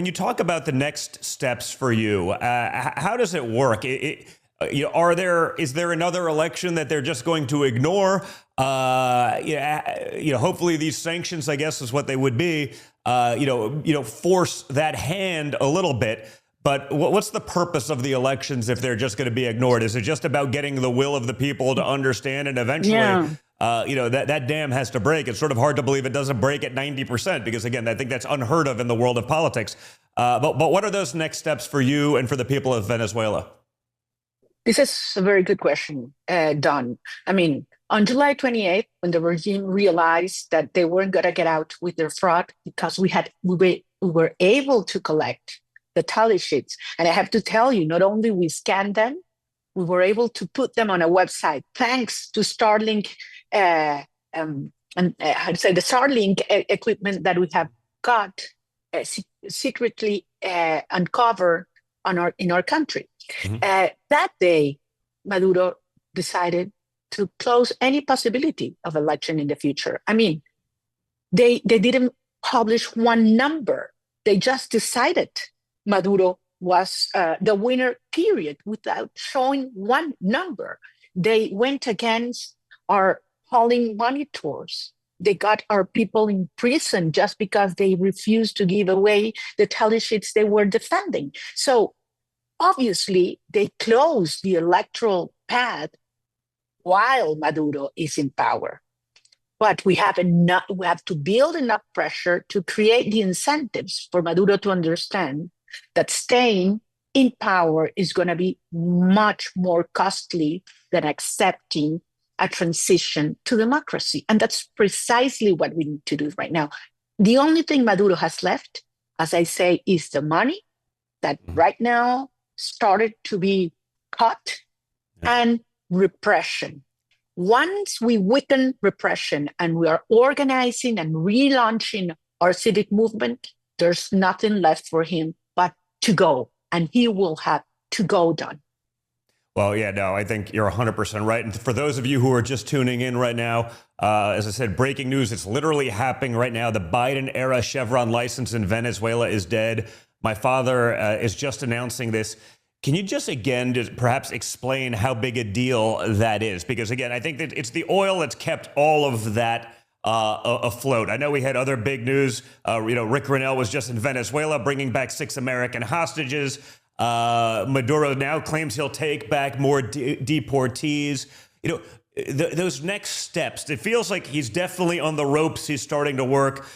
you talk about the next steps for you, how does it work? Is there another election that they're just going to ignore? Hopefully these sanctions, I guess, is what they would be. Force that hand a little bit. But what's the purpose of the elections if they're just going to be ignored? Is it just about getting the will of the people to understand, and eventually, that dam has to break? It's sort of hard to believe it doesn't break at 90%, because again, I think that's unheard of in the world of politics. But what are those next steps for you and for the people of Venezuela? This is a very good question, Don. I mean, on July 28th, when the regime realized that they weren't going to get out with their fraud, because we were able to collect the tally sheets. And I have to tell you, not only we scanned them, we were able to put them on a website, thanks to Starlink, the Starlink equipment that we have got secretly uncovered in our country. Mm-hmm. That day, Maduro decided to close any possibility of election in the future. I mean, they didn't publish one number. They just decided Maduro was the winner, period, without showing one number. They went against our polling monitors. They got our people in prison just because they refused to give away the tally sheets they were defending. So obviously, they closed the electoral path while Maduro is in power. But we have to build enough pressure to create the incentives for Maduro to understand that staying in power is going to be much more costly than accepting a transition to democracy. And that's precisely what we need to do right now. The only thing Maduro has left, as I say, is the money that right now started to be cut, and repression. Once we weaken repression and we are organizing and relaunching our civic movement, there's nothing left for him but to go, and he will have to go done. Well, yeah, no, I think you're 100% right. And for those of you who are just tuning in right now, as I said, breaking news, it's literally happening right now. The Biden-era Chevron license in Venezuela is dead. My father is just announcing this. Can you just, again, just perhaps explain how big a deal that is? Because, again, I think that it's the oil that's kept all of that afloat. I know we had other big news. Rick Grenell was just in Venezuela bringing back 6 American hostages. Maduro now claims he'll take back more deportees. Those next steps, it feels like he's definitely on the ropes. He's starting to work.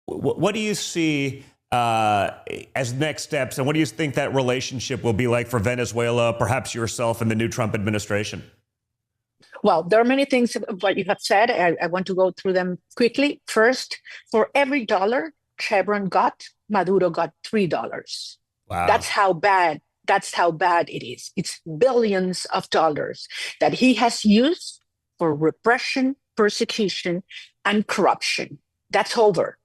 What do you see as next steps, and what do you think that relationship will be like for Venezuela, perhaps yourself and the new Trump administration? Well, there are many things of what you have said. I want to go through them quickly. First, for every dollar Chevron got, Maduro got $3. Wow. That's how bad it is. It's billions of dollars that he has used for repression, persecution, and corruption. That's over.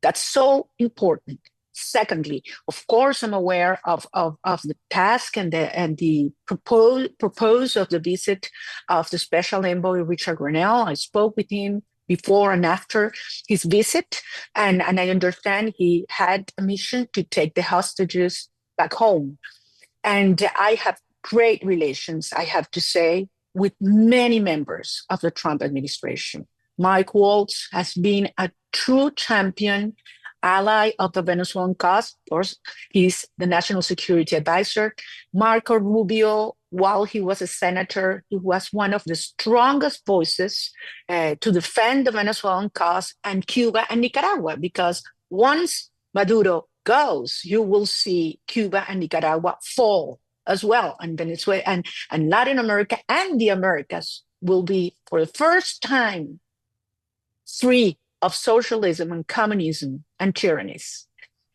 That's so important. Secondly, of course, I'm aware of the task and the propose of the visit of the special envoy Richard Grenell. I spoke with him before and after his visit, and I understand he had a mission to take the hostages back home. And I have great relations, I have to say, with many members of the Trump administration. Mike Waltz has been a true champion, ally of the Venezuelan cause. Of course, he's the national security advisor. Marco Rubio, while he was a senator, he was one of the strongest voices to defend the Venezuelan cause, and Cuba and Nicaragua, because once Maduro goes, you will see Cuba and Nicaragua fall as well. And Venezuela and Latin America and the Americas will be, for the first time, free of socialism and communism and tyrannies.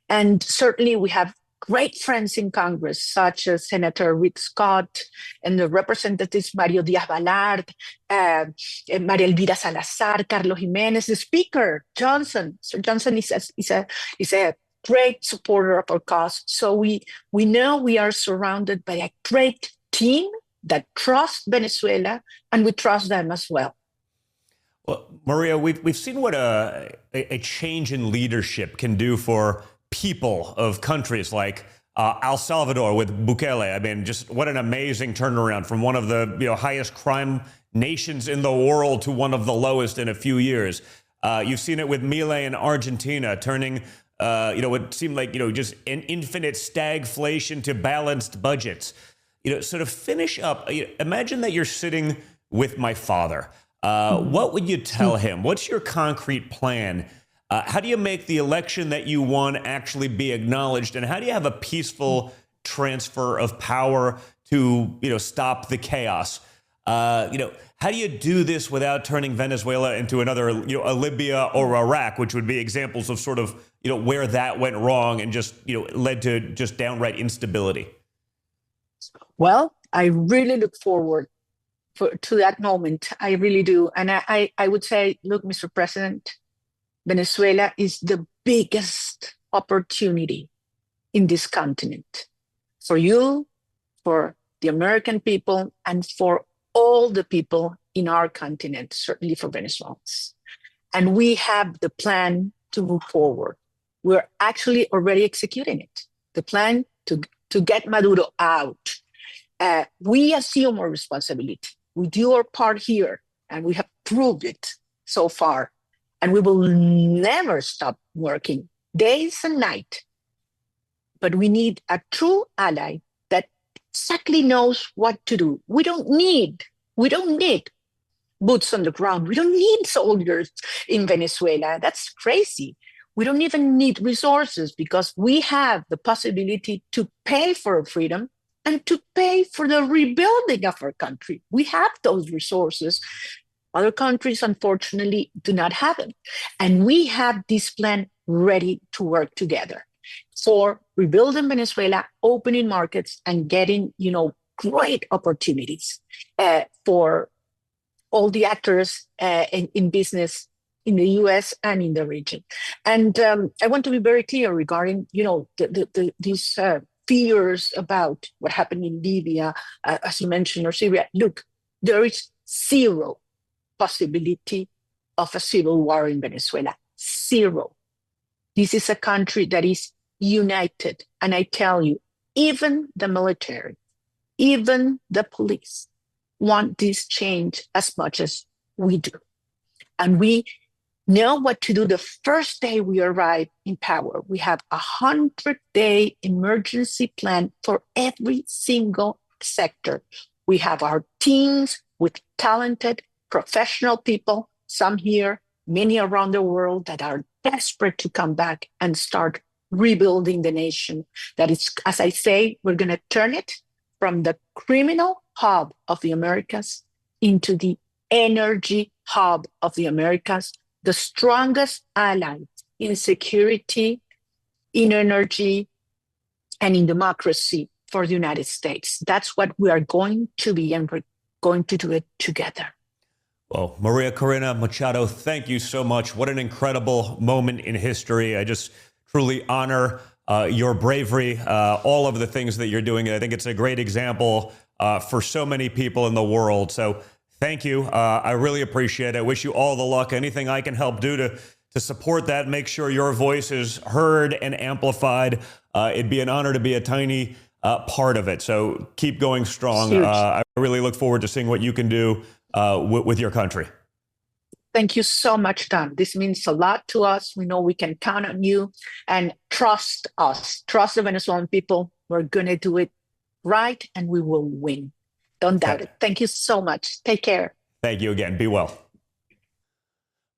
And certainly we have great friends in Congress, such as Senator Rick Scott and the representatives Mario Diaz-Balart, María Elvira Salazar, Carlos Jiménez, the Speaker, Johnson. Sir Johnson is a great supporter of our cause. So we know we are surrounded by a great team that trusts Venezuela, and we trust them as well. Well, Maria, we've seen what a change in leadership can do for people of countries like El Salvador with Bukele. I mean, just what an amazing turnaround from one of the highest crime nations in the world to one of the lowest in a few years. You've seen it with Milei in Argentina, turning what seemed like just an infinite stagflation to balanced budgets. So to finish up, imagine that you're sitting with my father. What would you tell him? What's your concrete plan? How do you make the election that you won actually be acknowledged? And how do you have a peaceful transfer of power to, stop the chaos? How do you do this without turning Venezuela into another, a Libya or Iraq, which would be examples of sort of, where that went wrong and just, led to just downright instability? Well, I really look forward to that moment. I really do. And I would say, look, Mr. President, Venezuela is the biggest opportunity in this continent for you, for the American people, and for all the people in our continent, certainly for Venezuelans. And we have the plan to move forward. We're actually already executing it. The plan to get Maduro out. We assume our responsibility. We do our part here, and we have proved it so far. And we will never stop working days and night. But we need a true ally that exactly knows what to do. We don't need boots on the ground. We don't need soldiers in Venezuela. That's crazy. We don't even need resources because we have the possibility to pay for freedom and to pay for the rebuilding of our country. We have those resources. Other countries, unfortunately, do not have them. And we have this plan ready to work together for rebuilding Venezuela, opening markets, and getting, great opportunities for all the actors in business in the U.S. and in the region. And I want to be very clear regarding, these fears about what happened in Libya, as you mentioned, or Syria. Look, there is zero possibility of a civil war in Venezuela. Zero. This is a country that is united. And I tell you, even the military, even the police want this change as much as we do. And we know what to do the first day we arrive in power. We have a 100-day emergency plan for every single sector. We have our teams with talented, professional people, some here, many around the world that are desperate to come back and start rebuilding the nation. That is, as I say, we're going to turn it from the criminal hub of the Americas into the energy hub of the Americas, the strongest ally in security, in energy, and in democracy for the United States. That's what we are going to be, and we're going to do it together. Well, Maria Corina Machado, thank you so much. What an incredible moment in history. I just truly honor your bravery, all of the things that you're doing. I think it's a great example for so many people in the world. So thank you. I really appreciate it. I wish you all the luck. Anything I can help do to support that, make sure your voice is heard and amplified. It'd be an honor to be a tiny part of it. So keep going strong. I really look forward to seeing what you can do with your country. Thank you so much, Don. This means a lot to us. We know we can count on you, and trust us. Trust the Venezuelan people. We're going to do it right, and we will win. Don't doubt it. Thank you so much. Take care. Thank you again. Be well.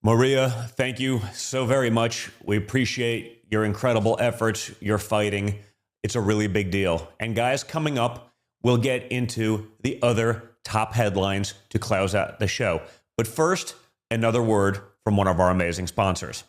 Maria, thank you so very much. We appreciate your incredible efforts, your fighting. It's a really big deal. And guys, coming up, we'll get into the other top headlines to close out the show. But first, another word from one of our amazing sponsors.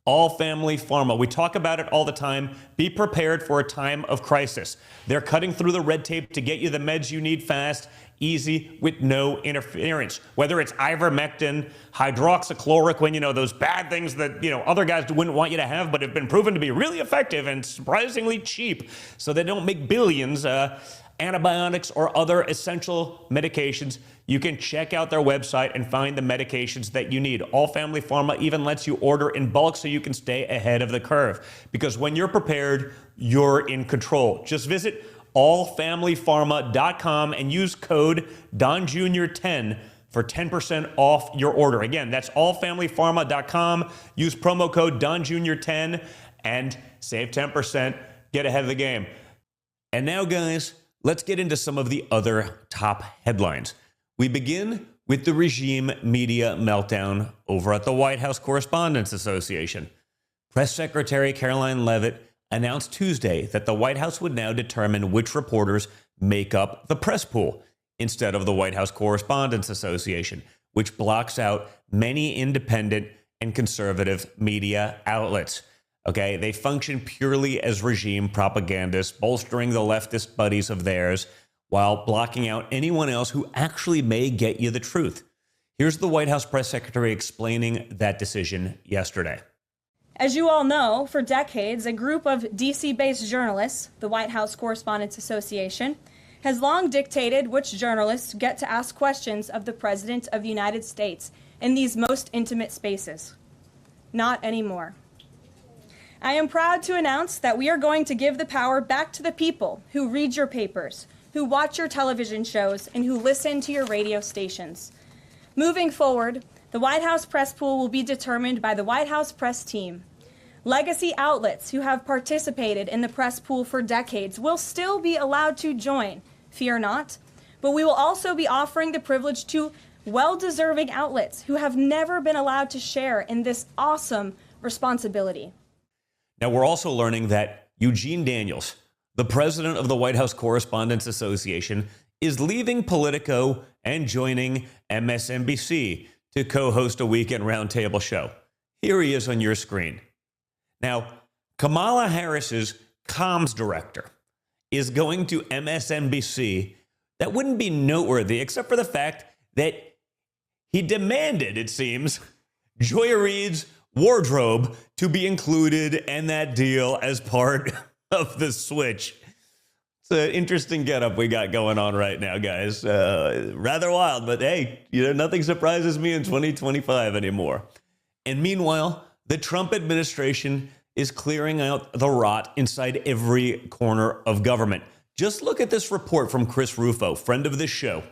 All Family Pharma. We talk about it all the time. Be prepared for a time of crisis. They're cutting through the red tape to get you the meds you need fast, easy, with no interference. Whether it's ivermectin, hydroxychloroquine, those bad things that, other guys wouldn't want you to have, but have been proven to be really effective and surprisingly cheap, so they don't make billions. Antibiotics or other essential medications, you can check out their website and find the medications that you need. All Family Pharma even lets you order in bulk so you can stay ahead of the curve. Because when you're prepared, you're in control. Just visit allfamilypharma.com and use code DonJr10 for 10% off your order. Again, that's allfamilypharma.com. Use promo code DonJr10 and save 10%. Get ahead of the game. And now, guys, let's get into some of the other top headlines. We begin with the regime media meltdown over at the White House Correspondents Association. Press Secretary Caroline Leavitt announced Tuesday that the White House would now determine which reporters make up the press pool instead of the White House Correspondents Association, which blocks out many independent and conservative media outlets. Okay, they function purely as regime propagandists, bolstering the leftist buddies of theirs while blocking out anyone else who actually may get you the truth. Here's the White House press secretary explaining that decision yesterday. As you all know, for decades, a group of D.C.-based journalists, the White House Correspondents Association, has long dictated which journalists get to ask questions of the President of the United States in these most intimate spaces. Not anymore. I am proud to announce that we are going to give the power back to the people who read your papers, who watch your television shows, and who listen to your radio stations. Moving forward, the White House press pool will be determined by the White House press team. Legacy outlets who have participated in the press pool for decades will still be allowed to join, fear not, but we will also be offering the privilege to well-deserving outlets who have never been allowed to share in this awesome responsibility. Now, we're also learning that Eugene Daniels, the president of the White House Correspondents Association, is leaving Politico and joining MSNBC to co-host a weekend roundtable show. Here he is on your screen. Now, Kamala Harris's comms director is going to MSNBC. That wouldn't be noteworthy, except for the fact that he demanded, it seems, Joy Reid's wardrobe to be included in that deal as part of the switch. It's an interesting getup we got going on right now, guys. Rather wild, but hey, nothing surprises me in 2025 anymore. And meanwhile, the Trump administration is clearing out the rot inside every corner of government. Just look at this report from Chris Rufo, friend of this show.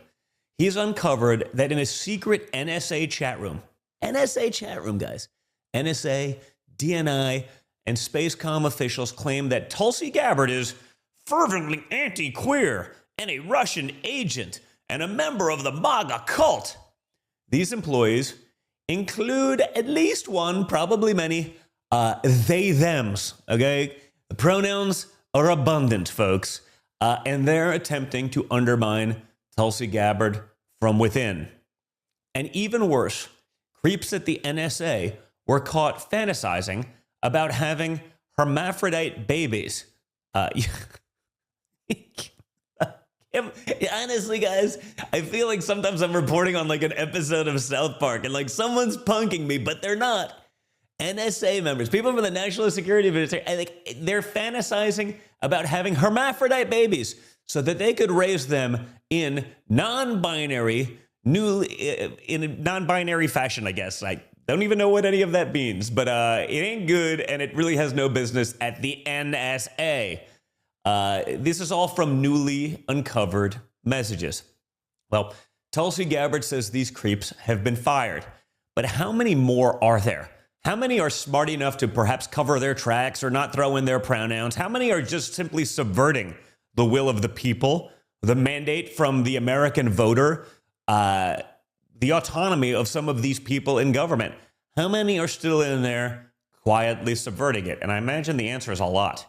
He's uncovered that in a secret NSA chat room, guys, NSA, DNI, and Spacecom officials claim that Tulsi Gabbard is fervently anti-queer and a Russian agent and a member of the MAGA cult. These employees include at least one, probably many, they, thems, okay? The pronouns are abundant, folks, and they're attempting to undermine Tulsi Gabbard from within. And even worse, creeps at the NSA were caught fantasizing about having hermaphrodite babies. Honestly, guys, I feel like sometimes I'm reporting on like an episode of South Park and like someone's punking me, but they're not. NSA members, people from the National Security Administration, they're fantasizing about having hermaphrodite babies so that they could raise them in non-binary fashion, I guess. I don't even know what any of that means, but it ain't good, and it really has no business at the NSA. This is all from newly uncovered messages. Well, Tulsi Gabbard says these creeps have been fired, but how many more are there? How many are smart enough to perhaps cover their tracks or not throw in their pronouns? How many are just simply subverting the will of the people, the mandate from the American voter, the autonomy of some of these people in government? How many are still in there quietly subverting it? And I imagine the answer is a lot.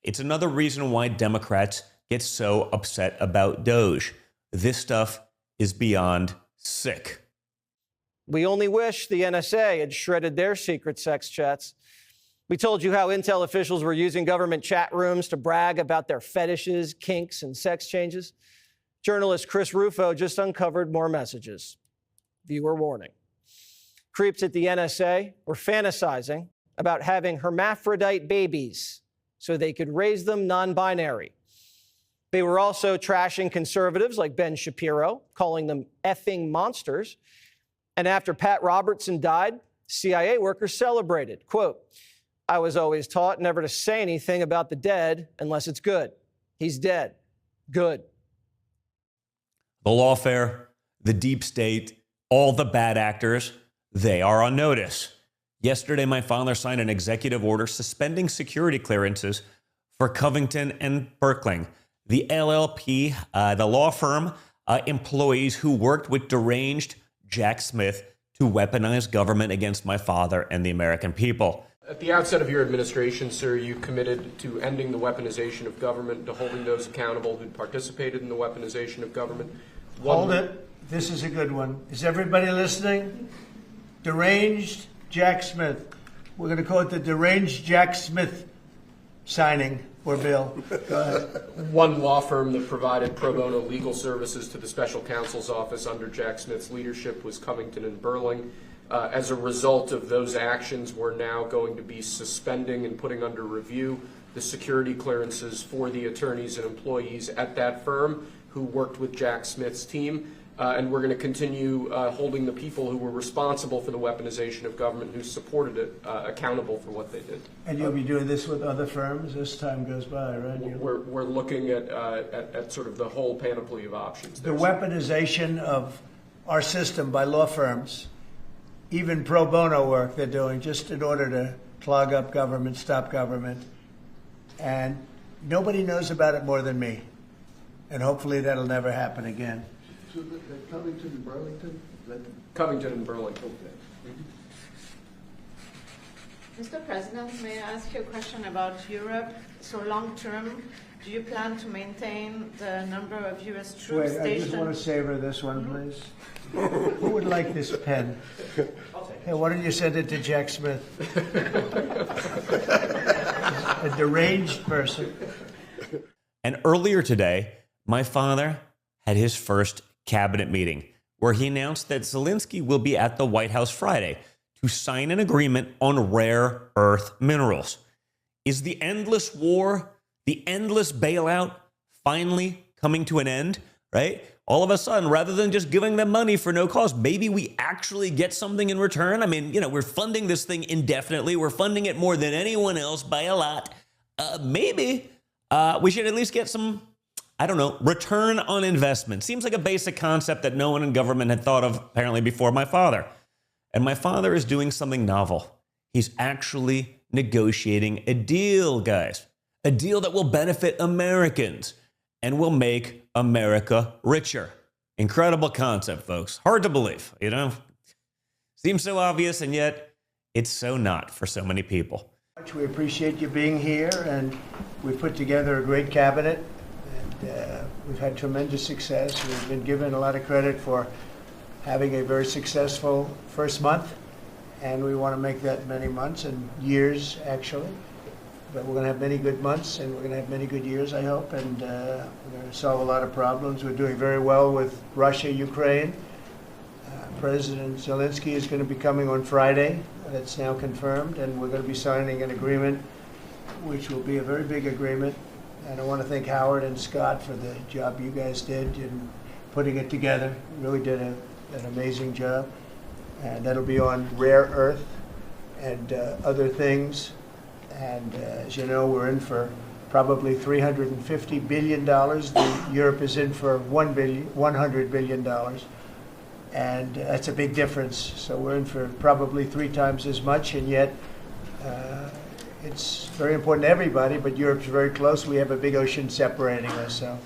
It's another reason why Democrats get so upset about Doge. This stuff is beyond sick. We only wish the NSA had shredded their secret sex chats. We told you how intel officials were using government chat rooms to brag about their fetishes, kinks, and sex changes. Journalist Chris Rufo just uncovered more messages. Viewer warning. Creeps at the NSA were fantasizing about having hermaphrodite babies so they could raise them non-binary. They were also trashing conservatives like Ben Shapiro, calling them effing monsters. And after Pat Robertson died, CIA workers celebrated. Quote, "I was always taught never to say anything about the dead unless it's good. He's dead. Good." The lawfare, the deep state, all the bad actors, they are on notice. Yesterday, my father signed an executive order suspending security clearances for Covington and Berkling, the LLP, the law firm employees who worked with deranged Jack Smith to weaponize government against my father and the American people. At the outset of your administration, sir, you committed to ending the weaponization of government, to holding those accountable who participated in the weaponization of government. Hold it. This is a good one. Is everybody listening? Deranged Jack Smith. We're going to call it the Deranged Jack Smith signing or bill. Go ahead. One law firm that provided pro bono legal services to the special counsel's office under Jack Smith's leadership was Covington and Berkling. As a result of those actions, we're now going to be suspending and putting under review the security clearances for the attorneys and employees at that firm who worked with Jack Smith's team. And we're going to continue holding the people who were responsible for the weaponization of government, who supported it, accountable for what they did. And you'll be doing this with other firms as time goes by, right? We're looking at sort of the whole panoply of options. The weaponization of our system by law firms, even pro bono work they're doing just in order to clog up government, stop government. And nobody knows about it more than me. And hopefully that'll never happen again. So Covington and Burlington? Covington and Burlington. Mr. President, may I ask you a question about Europe? So long term, do you plan to maintain the number of U.S. troops Wait, stationed? I just want to savor this one, please. Who would like this pen? Hey, why don't you send it to Jack Smith? A deranged person. And earlier today, my father had his first cabinet meeting where he announced that Zelensky will be at the White House Friday to sign an agreement on rare earth minerals. Is the endless war, the endless bailout finally coming to an end, right? All of a sudden, rather than just giving them money for no cost, maybe we actually get something in return. I mean, we're funding this thing indefinitely. We're funding it more than anyone else by a lot. Maybe we should at least get some, I don't know, return on investment. Seems like a basic concept that no one in government had thought of apparently before my father. And my father is doing something novel. He's actually negotiating a deal, guys. A deal that will benefit Americans and will make America richer. Incredible concept, folks. Hard to believe, Seems so obvious, and yet it's so not for so many people. We appreciate you being here, and we've put together a great cabinet, and we've had tremendous success. We've been given a lot of credit for having a very successful first month, and we want to make that many months and years, actually. But we're going to have many good months, and we're going to have many good years, I hope, and we're going to solve a lot of problems. We're doing very well with Russia, Ukraine. President Zelensky is going to be coming on Friday. That's now confirmed, and we're going to be signing an agreement, which will be a very big agreement. And I want to thank Howard and Scott for the job you guys did in putting it together. You really did an amazing job. And that'll be on rare earth and other things. And as you know, we're in for probably $350 billion. Europe is in for $100 billion. And that's a big difference. So we're in for probably 3 times as much, and yet it's very important to everybody, but Europe's very close. We have a big ocean separating us, so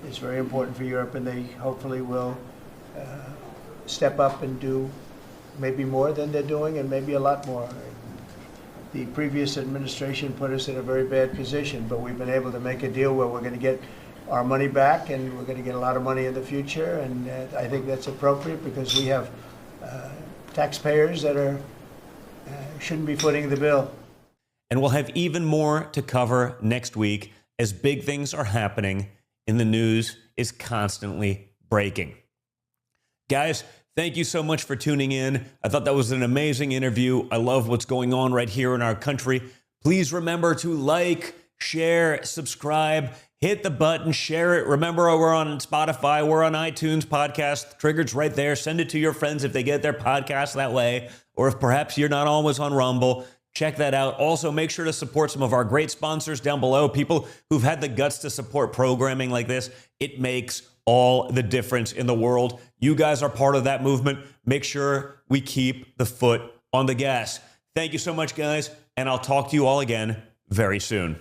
it's very important for Europe, and they hopefully will step up and do maybe more than they're doing, and maybe a lot more. The previous administration put us in a very bad position, but we've been able to make a deal where we're going to get our money back, and we're going to get a lot of money in the future, and I think that's appropriate because we have taxpayers that shouldn't be footing the bill. And we'll have even more to cover next week as big things are happening and the news is constantly breaking. Guys, thank you so much for tuning in. I thought that was an amazing interview. I love what's going on right here in our country. Please remember to like, share, subscribe, hit the button, share it. Remember, we're on Spotify, we're on iTunes podcast. Trigger's right there. Send it to your friends if they get their podcast that way, or if perhaps you're not always on Rumble. Check that out. Also, make sure to support some of our great sponsors down below, people who've had the guts to support programming like this. It makes all the difference in the world. You guys are part of that movement. Make sure we keep the foot on the gas. Thank you so much, guys, and I'll talk to you all again very soon.